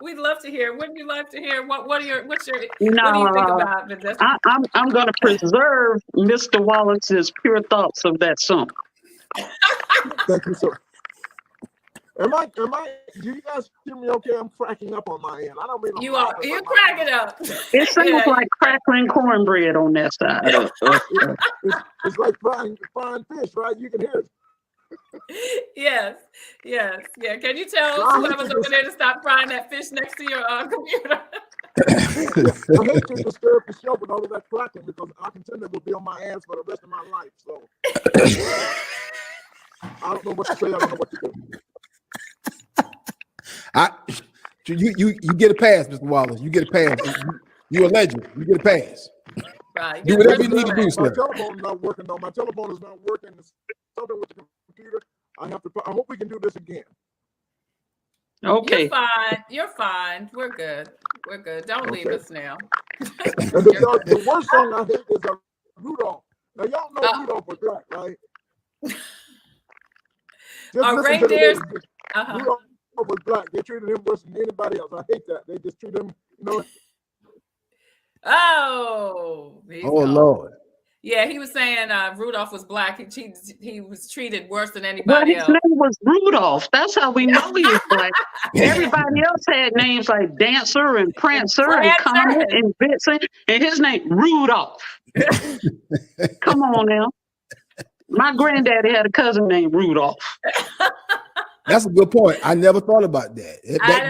Speaker 2: We'd love to hear. Wouldn't you like to hear? What do you think about it?
Speaker 4: I'm going to preserve Mr. Wallace's pure thoughts of that song.
Speaker 5: Thank you, sir. Do you guys hear me okay? I'm cracking up on my end. I don't mean
Speaker 2: you're cracking up.
Speaker 4: It sounds like crackling cornbread on that side.
Speaker 5: It's like frying fish, right? You can hear it.
Speaker 2: Yes. Can you tell whoever's over there to stop frying that fish next to your computer?
Speaker 5: I hate to disturb the show with all of that cracking because Akintunde will be on my ass for the rest of my life. So I don't know what to say. I don't know what to do.
Speaker 3: You get a pass, Mr. Wallace. You get a pass. You're a legend. You get a pass.
Speaker 2: Right.
Speaker 3: Do whatever you need to do,
Speaker 5: My
Speaker 3: sir.
Speaker 5: telephone is not working. No, my telephone is not working. There's something with the computer. I hope we can do this again.
Speaker 4: Okay.
Speaker 2: You're fine. We're good. Don't leave us now.
Speaker 5: The worst song I hate is Rudolph. Now y'all know Rudolph was black, right?
Speaker 2: Our reindeers.
Speaker 5: Rudolph was black. They treated him worse than anybody else. I hate that. They just treat him,
Speaker 2: Oh,
Speaker 3: Lord.
Speaker 2: Yeah, he was saying Rudolph was black. He was treated worse than anybody else.
Speaker 4: His name was Rudolph. That's how we know he was black. Everybody else had names like Dancer and Prancer and Comet and Vixen, and his name Rudolph. Come on now. My granddaddy had a cousin named Rudolph.
Speaker 3: That's a good point. I never thought about that.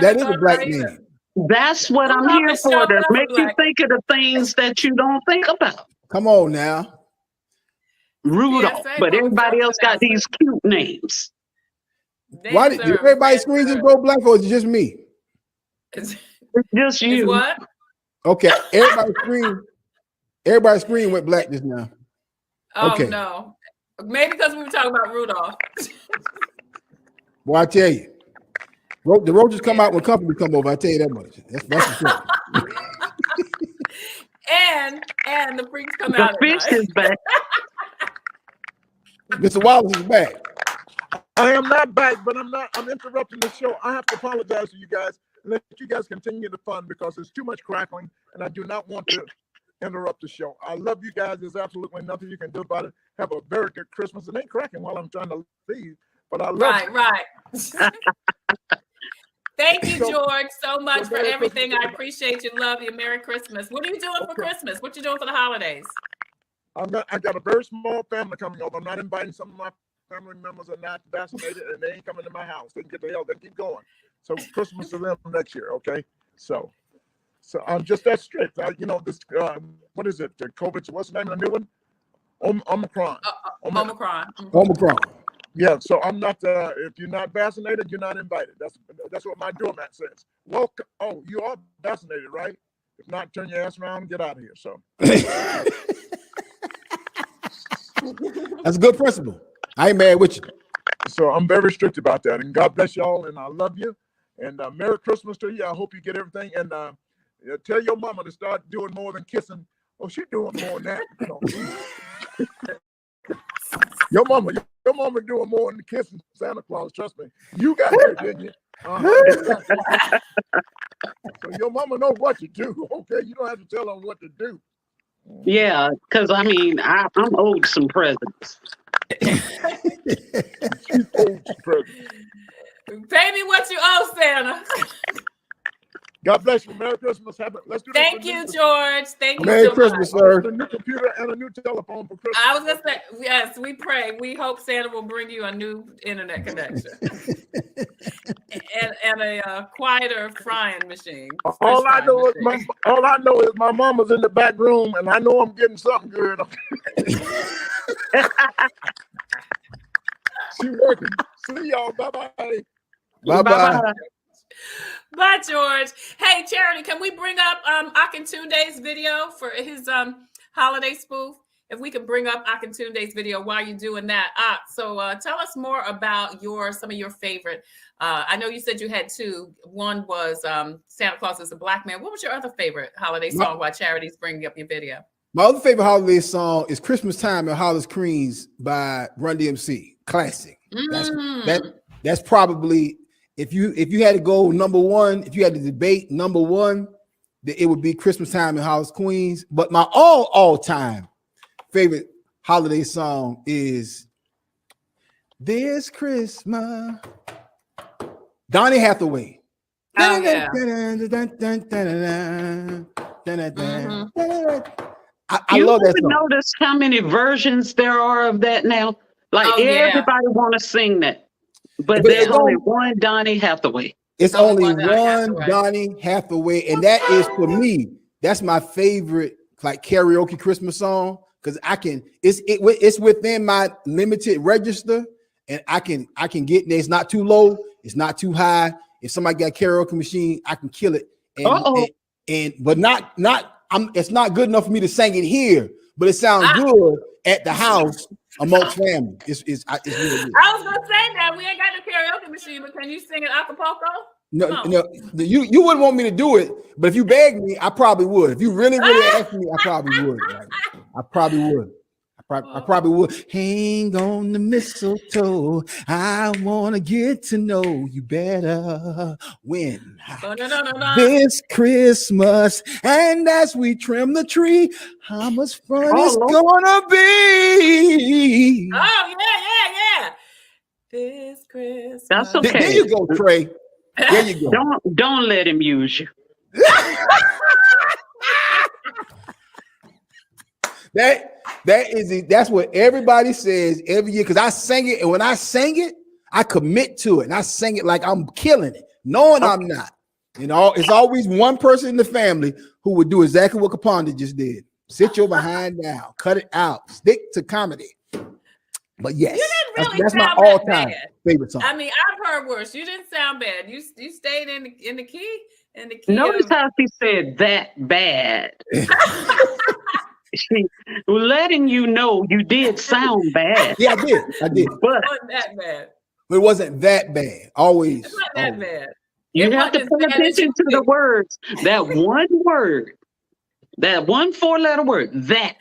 Speaker 3: That is a black name.
Speaker 4: That's what I'm here for, to make you think of the things that you don't think about.
Speaker 3: Come on now.
Speaker 4: Rudolph, but everybody else got these cute names.
Speaker 3: Why did everybody's screen just go black, or is it just me?
Speaker 4: It's just you.
Speaker 2: It's what?
Speaker 3: Okay, everybody's screen went black just now.
Speaker 2: Oh
Speaker 3: okay.
Speaker 2: No. Maybe because we were talking about Rudolph.
Speaker 3: Well, I tell you, the roaches come out when company come over. I tell you that much. That's the truth.
Speaker 2: and the freaks come
Speaker 4: the
Speaker 2: out.
Speaker 4: The fish is back.
Speaker 3: Mr. Wallace is back.
Speaker 5: I am not back, but I'm interrupting the show. I have to apologize to you guys and let you guys continue the fun because there's too much crackling and I do not want to interrupt the show. I love you guys. There's absolutely nothing you can do about it. Have a very good Christmas. It ain't cracking while I'm trying to leave, but I love you.
Speaker 2: Right. Thank you, George, so much for everything. I appreciate you. Love you. Merry Christmas. What are you doing for Christmas? What you doing for the holidays?
Speaker 5: I got a very small family coming over. I'm not inviting some of my family members are not vaccinated and they ain't coming to my house. They can get the hell. They keep going. So Christmas to them next year. Okay. So I'm just that strict. This what is it? The COVID. What's the name of the new one? Omicron.
Speaker 3: Omicron.
Speaker 5: Yeah, so I'm not. If you're not vaccinated, you're not invited. That's what my doormat says. Welcome. Oh, you are vaccinated, right? If not, turn your ass around and get out of here. So
Speaker 3: that's a good principle. I ain't mad with you.
Speaker 5: So I'm very strict about that. And God bless y'all. And I love you. And Merry Christmas to you. I hope you get everything. And Yeah, tell your mama to start doing more than kissing. Oh, she's doing more than that. Your mama doing more than kissing Santa Claus. Trust me. You got it, didn't you? So your mama knows what to do. Okay, you don't have to tell her what to do.
Speaker 4: Yeah, because I mean, I'm owed some presents.
Speaker 5: She's owed some presents.
Speaker 2: Pay me what you owe, Santa.
Speaker 5: God bless you. Merry Christmas. Let's do this.
Speaker 2: Thank you, George. Thank you
Speaker 3: Merry
Speaker 2: so
Speaker 3: Christmas,
Speaker 2: much.
Speaker 3: sir.
Speaker 5: A new computer and a new telephone for Christmas.
Speaker 2: I was gonna say, yes, we pray. We hope Santa will bring you a new internet connection and a quieter frying machine.
Speaker 5: All I know is my mama's in the back room, and I know I'm getting something good. She working. See y'all. Bye-bye.
Speaker 3: Bye-bye.
Speaker 2: Bye, George. Hey, Charity, can we bring up Akintunde's video for his holiday spoof? If we can bring up Akintunde's video while you're doing that. So tell us more about some of your favorite. I know you said you had two. One was Santa Claus is a Black Man. What was your other favorite holiday song while Charity's bringing up your video?
Speaker 3: My other favorite holiday song is Christmas Time at Hollis Creams by Run DMC. Classic. That's probably, if you had to go number one, if you had to debate number one, it would be Christmas Time in Hollis, Queens. But my all-time favorite holiday song is This Christmas. Donny Hathaway.
Speaker 2: Oh, yeah.
Speaker 3: I love that song.
Speaker 4: Notice how many versions there are of that now? Like everybody want to sing that. But there's only one Donny Hathaway.
Speaker 3: It's only one Donny Hathaway, and that is, for me, that's my favorite like karaoke Christmas song, because it's within my limited register, and I can get there. It's not too low, it's not too high. If somebody got a karaoke machine, I can kill it. But it's not good enough for me to sing it here, but it sounds good at the house amongst family. It's really good.
Speaker 2: I was gonna say that we ain't got a karaoke machine, but can you sing it Acapulco?
Speaker 3: No, you wouldn't want me to do it, but if you begged me, I probably would. If you really asked me, I probably would. Right? I probably would. I probably would. Hang on the mistletoe. I want to get to know you better when this Christmas. And as we trim the tree, how much fun it's gonna be.
Speaker 2: Oh, yeah. This Christmas.
Speaker 4: That's okay.
Speaker 3: There you go, Trey. There you go.
Speaker 4: Don't let him use you.
Speaker 3: That's what everybody says every year, because I sing it, and when I sing it, I commit to it, and I sing it like I'm killing it, knowing I'm not. It's always one person in the family who would do exactly what Caponda just did. Sit your behind down, cut it out, stick to comedy. But yes, that's my all-time favorite song.
Speaker 2: I mean, I've heard worse. You didn't sound bad. You stayed in the key.
Speaker 4: Notice how she said that bad. She letting you know you did sound bad.
Speaker 3: Yeah, I did.
Speaker 2: But it wasn't that bad.
Speaker 3: But it wasn't that bad. Always.
Speaker 2: It's not that bad.
Speaker 4: You have to pay attention to the words. That one word, that one 4-letter word, that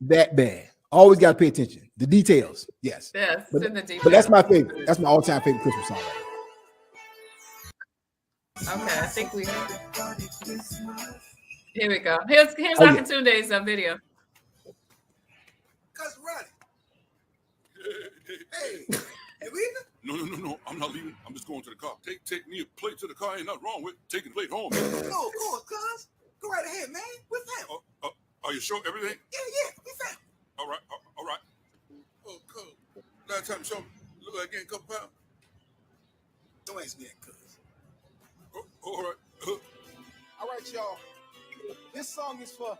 Speaker 3: bad. Always got to pay attention. The details. Yes.
Speaker 2: Yes.
Speaker 3: But that's my favorite. That's my all-time favorite Christmas song.
Speaker 2: Okay, I think we. Here we go. Here's Akintunde's video.
Speaker 6: Hey, No. I'm not leaving. I'm just going to the car. Take me a plate to the car. Ain't nothing wrong with taking a plate home. Man.
Speaker 7: No, cool, cuz. Go right ahead, man. We're family.
Speaker 6: Are you sure everything?
Speaker 7: Yeah, we family.
Speaker 6: All right. Oh, cool. Last time you saw me, look like I gained a couple pounds.
Speaker 7: Don't ask me that, cuz.
Speaker 6: All right.
Speaker 3: All right, y'all. This song is for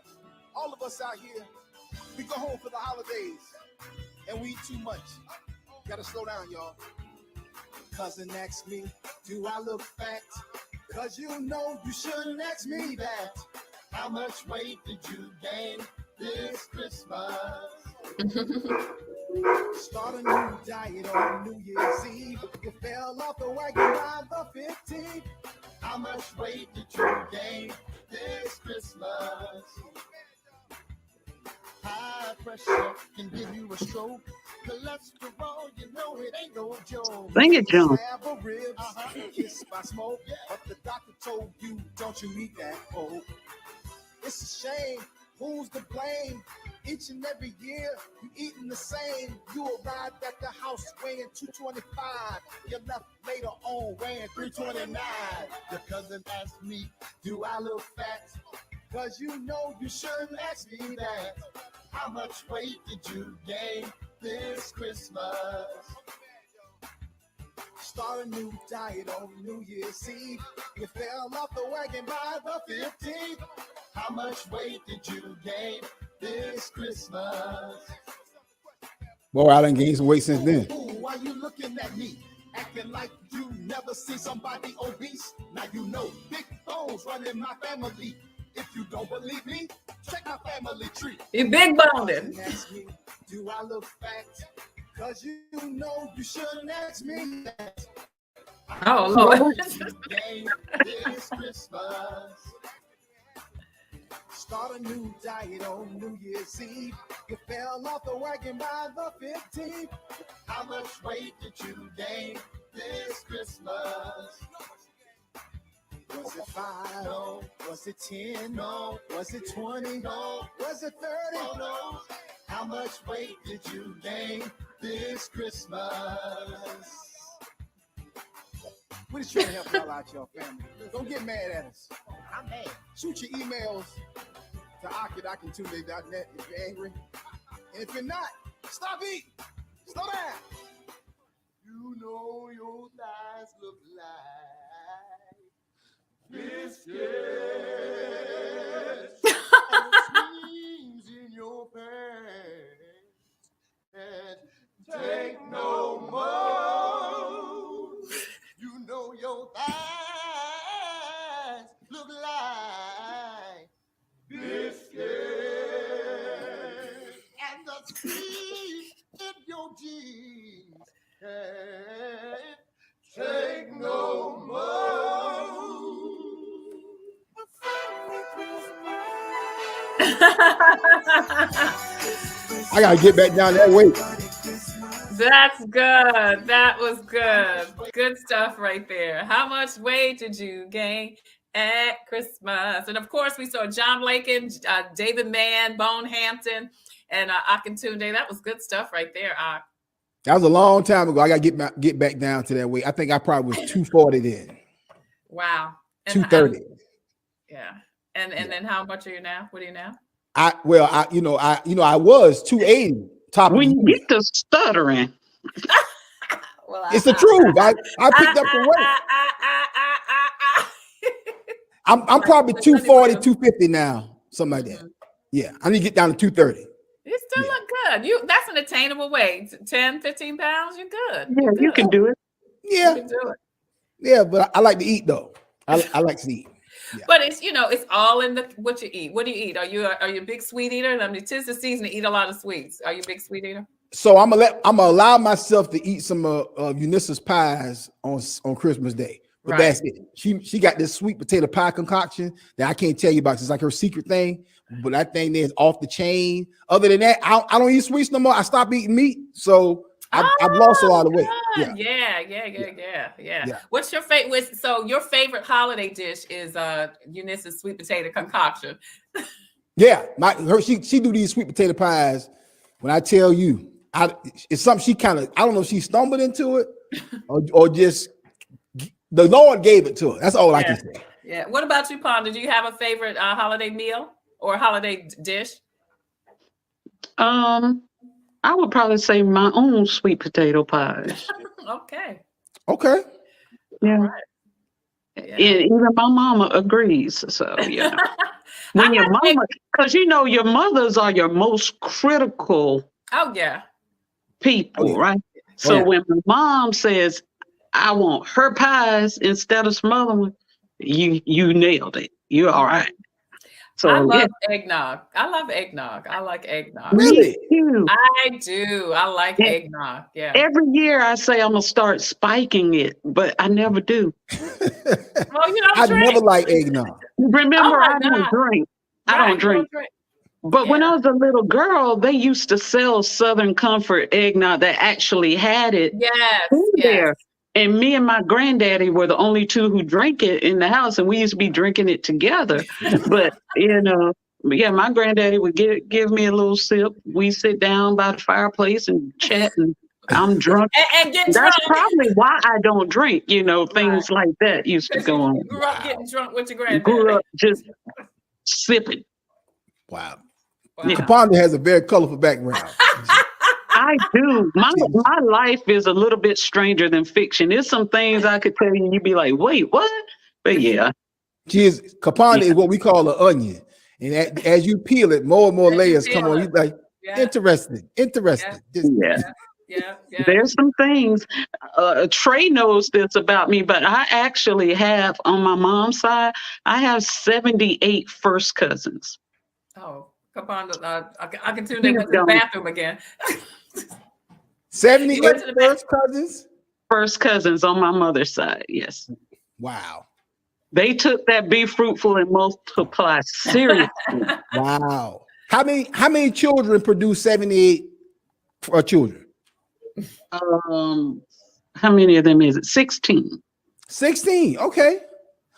Speaker 3: all of us out here. We go home for the holidays and we eat too much. Gotta slow down, y'all. Cousin asked me, do I look fat? Cause you know you shouldn't ask me that. How much weight did you gain this Christmas?
Speaker 7: Start a new diet on New Year's Eve. You fell off the wagon by the 15th. How much weight did you gain this Christmas? High pressure can give you a stroke. Cholesterol, you know it ain't no joke.
Speaker 4: Sing it, John.
Speaker 7: Slab of ribs, kissed by smoke. But the doctor told you, don't you eat that pork. It's a shame. Who's to blame? Each and every year, you eating the same. You arrived at the house weighing 225. You left later on weighing 329. Your cousin asked me, do I look fat? Cause you know you shouldn't ask me that. How much weight did you gain this Christmas? Start a new diet on New Year's Eve. You fell off the wagon by the 15th. How much weight did you gain this Christmas?
Speaker 3: Boy, I done gained some weight since then.
Speaker 7: Ooh, why you looking at me? Acting like you never see somebody obese. Now you know big bones running my family. If you don't believe me, check my family tree.
Speaker 2: You big boned.
Speaker 7: Ask me, do I look fat? Cause you know you shouldn't ask me that.
Speaker 2: Oh, Lord.
Speaker 7: This Christmas. Start a new diet on New Year's Eve. You fell off the wagon by the 15th. How much weight did you gain this Christmas? Was it 5? No. Was it 10? No. Was it 20? No. Was it 30? No. How much weight did you gain this Christmas? We're just trying to help y'all out, your family. Don't get mad at us. I'm mad. Shoot your emails to Akintunde.net if you're angry. And if you're not, stop eating. Slow down. You know your thighs look like biscuits. And seams in your pants. And take no more. You know your thighs look like biscuits. And the seams in your jeans can't take no more.
Speaker 3: I gotta get back down that weight.
Speaker 2: That's good. That was good. Good stuff right there. How much weight did you gain at Christmas? And of course, we saw John Lakin, David Mann, Bone Hampton, and Akintunde. That was good stuff right there.
Speaker 3: That was a long time ago. I gotta get back down to that weight. I think I probably was 240 then.
Speaker 2: Wow.
Speaker 3: 230.
Speaker 2: Yeah. And then how much are you now? What are you now?
Speaker 3: I was 280. Top
Speaker 4: When you get to stuttering,
Speaker 2: Well,
Speaker 3: it's the truth. I picked up the weight. I'm probably 240, 250 now, something like that. Yeah, I need to get down to 230.
Speaker 2: You still look good. That's an attainable weight. 10, 15 pounds, you're good.
Speaker 4: yeah, you can do it.
Speaker 3: Yeah,
Speaker 2: You can do it.
Speaker 3: yeah, but I like to eat though. I like to eat. Yeah.
Speaker 2: But it's all in what you eat. What do you eat? Are you a big sweet eater? I mean, 'tis the season to eat a lot of sweets. Are you a big sweet eater?
Speaker 3: So I'm gonna allow myself to eat some Eunice's pies on Christmas Day. But that's it. She got this sweet potato pie concoction that I can't tell you about. It's like her secret thing. But that thing there is off the chain. Other than that, I don't eat sweets no more. I stopped eating meat. So I've lost a lot of weight.
Speaker 2: Yeah. What's your favorite? So your favorite holiday dish is Eunice's sweet potato concoction.
Speaker 3: Yeah, she do these sweet potato pies. When I tell you, it's something she kind of, I don't know if she stumbled into it or just the Lord gave it to her. That's all I can say.
Speaker 2: Yeah. What about you, Ponda? Do you have a favorite holiday meal or holiday dish?
Speaker 4: I would probably say my own sweet potato pies.
Speaker 2: Okay.
Speaker 4: Yeah.
Speaker 2: Right. Yeah.
Speaker 4: And even my mama agrees. So yeah. When your mama, because your mothers are your most critical people, right? So when my mom says, I want her pies instead of some other one, you nailed it. You're all right. So
Speaker 2: I love
Speaker 4: yeah.
Speaker 2: eggnog. I love eggnog. I like eggnog.
Speaker 3: Really?
Speaker 4: Me too.
Speaker 2: I do. I like
Speaker 4: Yeah.
Speaker 2: eggnog. Yeah.
Speaker 4: Every year I say I'm gonna start spiking it, but I never do.
Speaker 2: Well, you don't
Speaker 3: I
Speaker 2: drink.
Speaker 3: never like eggnog.
Speaker 4: Remember,
Speaker 2: my
Speaker 4: I don't
Speaker 2: God.
Speaker 4: drink. I
Speaker 2: Right,
Speaker 4: don't
Speaker 2: you
Speaker 4: drink. But when I was a little girl, they used to sell Southern Comfort eggnog that actually had it
Speaker 2: Yes.
Speaker 4: in
Speaker 2: Yes.
Speaker 4: there. And me and my granddaddy were the only two who drank it in the house, and we used to be drinking it together. But yeah, my granddaddy would give me a little sip. We sit down by the fireplace and chat, and I'm drunk.
Speaker 2: And get
Speaker 4: That's
Speaker 2: drunk.
Speaker 4: probably why I don't drink. Things like that used to
Speaker 2: Because
Speaker 4: go on.
Speaker 2: you grew up getting drunk with your granddaddy.
Speaker 4: Grew up just sipping.
Speaker 3: Wow.
Speaker 4: Yeah.
Speaker 3: Caponda has a very colorful background.
Speaker 4: I do. My life is a little bit stranger than fiction. There's some things I could tell you and you'd be like, wait, what? But yeah.
Speaker 3: Caponda is what we call an onion. And as you peel it, more and more layers come on. You like, interesting.
Speaker 2: Yeah.
Speaker 4: There's some things. Trey knows this about me, but I actually have, on my mom's side, I have 78 first cousins.
Speaker 2: Oh, Caponda, Akintunde went to the bathroom again.
Speaker 3: 78 first cousins?
Speaker 4: First cousins on my mother's side, yes.
Speaker 3: Wow.
Speaker 4: They took that be fruitful and multiply seriously.
Speaker 3: Wow. How many children produce 78 children?
Speaker 4: How many of them is it? 16.
Speaker 3: 16. Okay.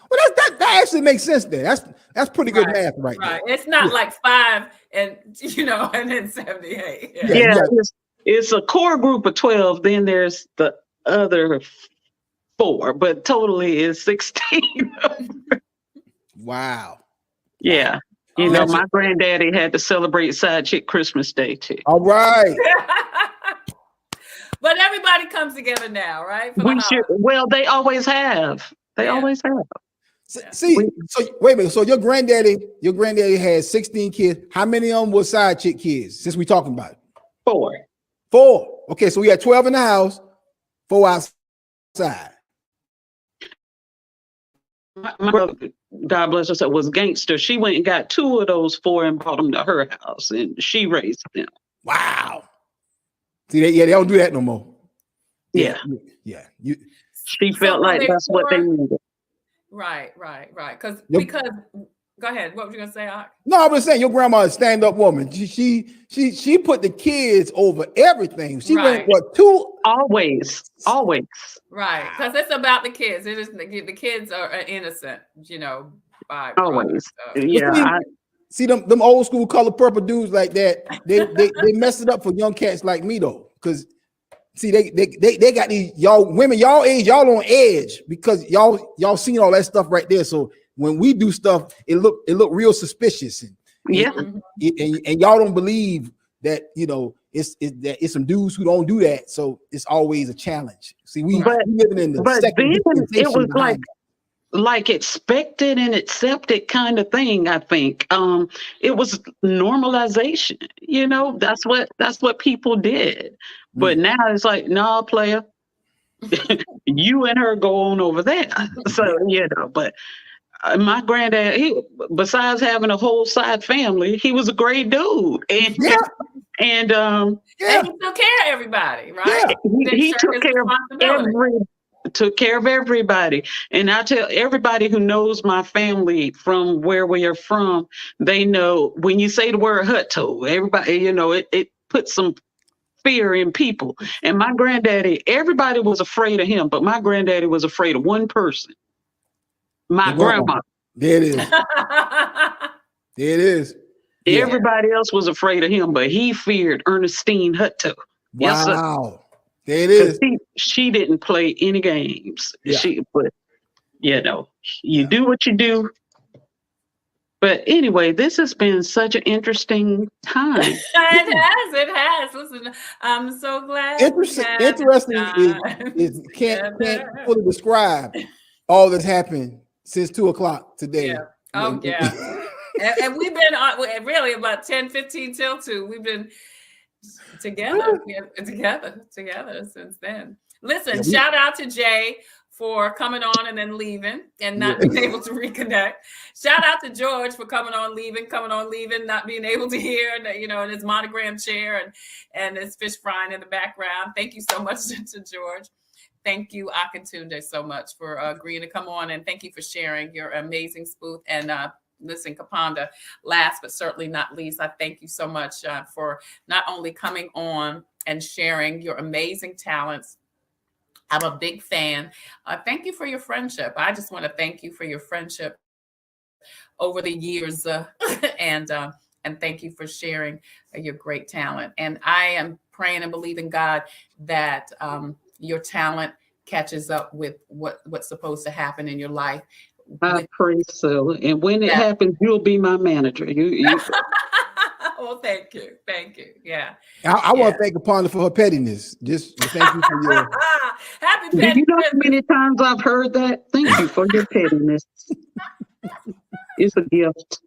Speaker 3: Well, that actually makes sense then. That's pretty good math right there.
Speaker 2: It's not like 5 and and then 78.
Speaker 4: Yeah. It's a core group of 12. Then there's the other 4, but totally is 16.
Speaker 3: Wow.
Speaker 4: Yeah. My granddaddy had to celebrate Side Chick Christmas Day too.
Speaker 3: All right.
Speaker 2: But everybody comes together now, right?
Speaker 4: Well, they always have. They always have.
Speaker 3: See, so wait a minute. So your granddaddy had 16 kids. How many of them were side chick kids? Since we talking about it,
Speaker 4: 4.
Speaker 3: 4. Okay, so we had 12 in the house, 4 outside.
Speaker 4: My brother, God bless her, was gangster. She went and got 2 of those 4 and brought them to her house, and she raised them.
Speaker 3: Wow. See, they don't do that no more.
Speaker 4: Yeah. She felt like that's what they needed.
Speaker 2: Right. Because go ahead. What were you gonna say, Ak?
Speaker 3: No, I was saying your grandma is a stand-up woman. She put the kids over everything. She went 2
Speaker 4: always.
Speaker 2: Right, because it's about the kids. It is the kids are innocent, by
Speaker 4: always.
Speaker 3: See them old school color purple dudes like that. They mess it up for young cats like me though, because see they got these y'all women y'all age, y'all on edge because y'all seen all that stuff right there. So when we do stuff, it look real suspicious and y'all don't believe that it's some dudes who don't do that. So it's always a challenge. See, we living in the second
Speaker 4: it was like expected and accepted kind of thing. I think it was normalization. That's what people did. But now it's like, nah, player, you and her go on over there. So but my granddad, besides having a whole side family, he was a great dude, and he
Speaker 2: took care of everybody, right?
Speaker 4: Yeah. He took care of everybody. And I tell everybody who knows my family from where we are from, they know when you say the word hutto, everybody, it puts some fear in people. And my granddaddy, everybody was afraid of him, but my granddaddy was afraid of one person. My grandma.
Speaker 3: There it is. There it is.
Speaker 4: Yeah. Everybody else was afraid of him, but he feared Ernestine Hutto.
Speaker 3: Wow.
Speaker 4: Yes, sir.
Speaker 3: There it is.
Speaker 4: She didn't play any games.
Speaker 3: Yeah.
Speaker 4: You do what you do. But anyway, this has been such an interesting time.
Speaker 2: It has. Listen, I'm so glad.
Speaker 3: Interesting is can't fully describe all that's happened since 2:00 today.
Speaker 2: Yeah. Oh, yeah. and we've been really about 10:15 till 2. We've been together since then. Listen, shout out to Jay for coming on and then leaving and not being able to reconnect. Shout out to George for coming on, leaving, not being able to hear, you know, in his monogram chair and his fish frying in the background. Thank you so much to George. Thank you, Akintunde, so much for agreeing to come on, and thank you for sharing your amazing spoof. And listen, Caponda, last but certainly not least, I thank you so much for not only coming on and sharing your amazing talents. I'm a big fan. Thank you for your friendship. I just want to thank you for your friendship over the years, and thank you for sharing your great talent. And I am praying and believing God that your talent catches up with what's supposed to happen in your life.
Speaker 4: I pray so. And when it happens, you'll be my manager. You
Speaker 2: Well, thank you. Yeah.
Speaker 3: I want to thank Caponda for her pettiness. Just thank you for your
Speaker 2: happy
Speaker 4: petty. Do you know how many times I've heard that? Thank you for your pettiness. It's a gift.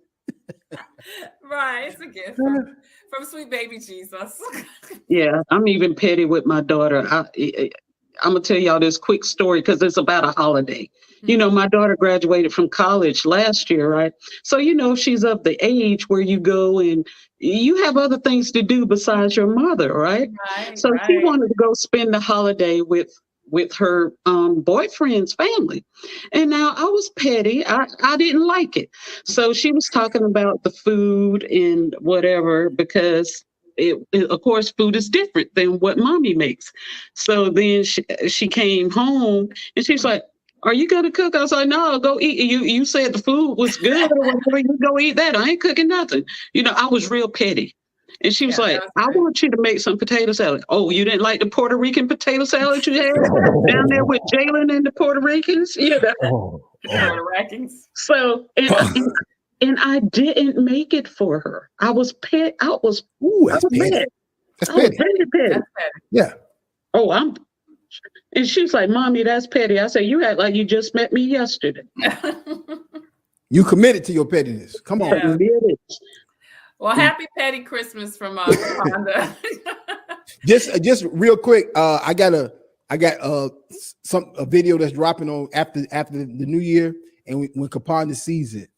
Speaker 2: Right, it's a gift from sweet baby Jesus.
Speaker 4: Yeah, I'm even petty with my daughter. I'm gonna tell y'all this quick story because it's about a holiday. You know, my daughter graduated from college last year, right? So, you know, she's of the age where you go and you have other things to do besides your mother, right? So she wanted to go spend the holiday with her boyfriend's family. And now I was petty. I didn't like it. So she was talking about the food and whatever, because of course, food is different than what mommy makes. So then she came home and she's like, "Are you gonna cook?" I was like, "No, go eat. You said the food was good or whatever. You go eat that. I ain't cooking nothing." You know, I was real petty. And she was like, "I want you to make some potato salad." "Oh, you didn't like the Puerto Rican potato salad you had down there with Jalen and the Puerto Ricans?" You know.
Speaker 2: Puerto Ricans.
Speaker 4: So and I didn't make it for her. I was petty.
Speaker 3: That's
Speaker 4: petty.
Speaker 3: That's petty. Yeah.
Speaker 4: Oh, and she was like, "Mommy, that's petty." I said, "You act like you just met me yesterday."
Speaker 3: You committed to your pettiness. Come on.
Speaker 4: Committed.
Speaker 2: Well, happy petty Christmas from Caponda.
Speaker 3: Just real quick, I got a video that's dropping on after the new year, and when Caponda sees it,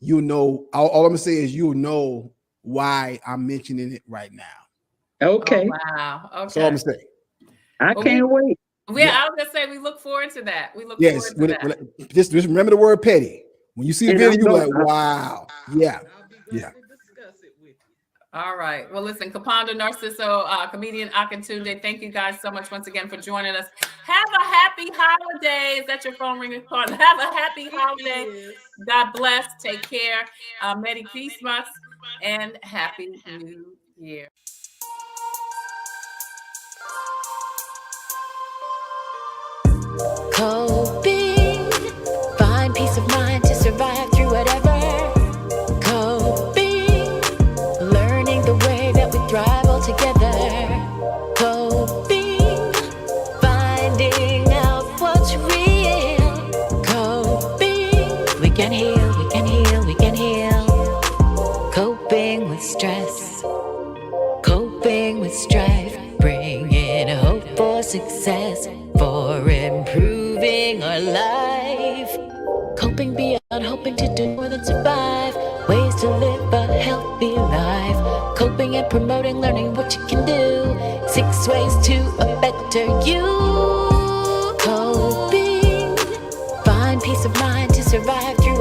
Speaker 3: you'll know. All I'm gonna say is you'll know why I'm mentioning it right now.
Speaker 4: Okay.
Speaker 2: Oh, wow. Okay.
Speaker 3: That's all I'm gonna say.
Speaker 4: I can't wait.
Speaker 2: I was gonna say we look forward to that.
Speaker 3: Just remember the word petty. When you see a video, you're like, wow. Yeah.
Speaker 2: All right. Well, listen, Caponda, Narciso, comedian Akintunde, thank you guys so much once again for joining us. Have a happy holiday. Is that your phone ringing? Have a happy holiday. God bless. Take care. Merry Christmas and Happy New Year.
Speaker 8: Coping, find peace of mind to survive through whatever. Coping, learning the way that we thrive all together. Coping, finding out what's real. Coping, we can heal, we can heal, we can heal. Coping with stress, coping with strife, bringing hope for success, for improving our life. Coping beyond hoping to do more than survive, ways to live a healthy life. Coping and promoting, learning what you can do, 6 ways to a better you. Coping, find peace of mind to survive through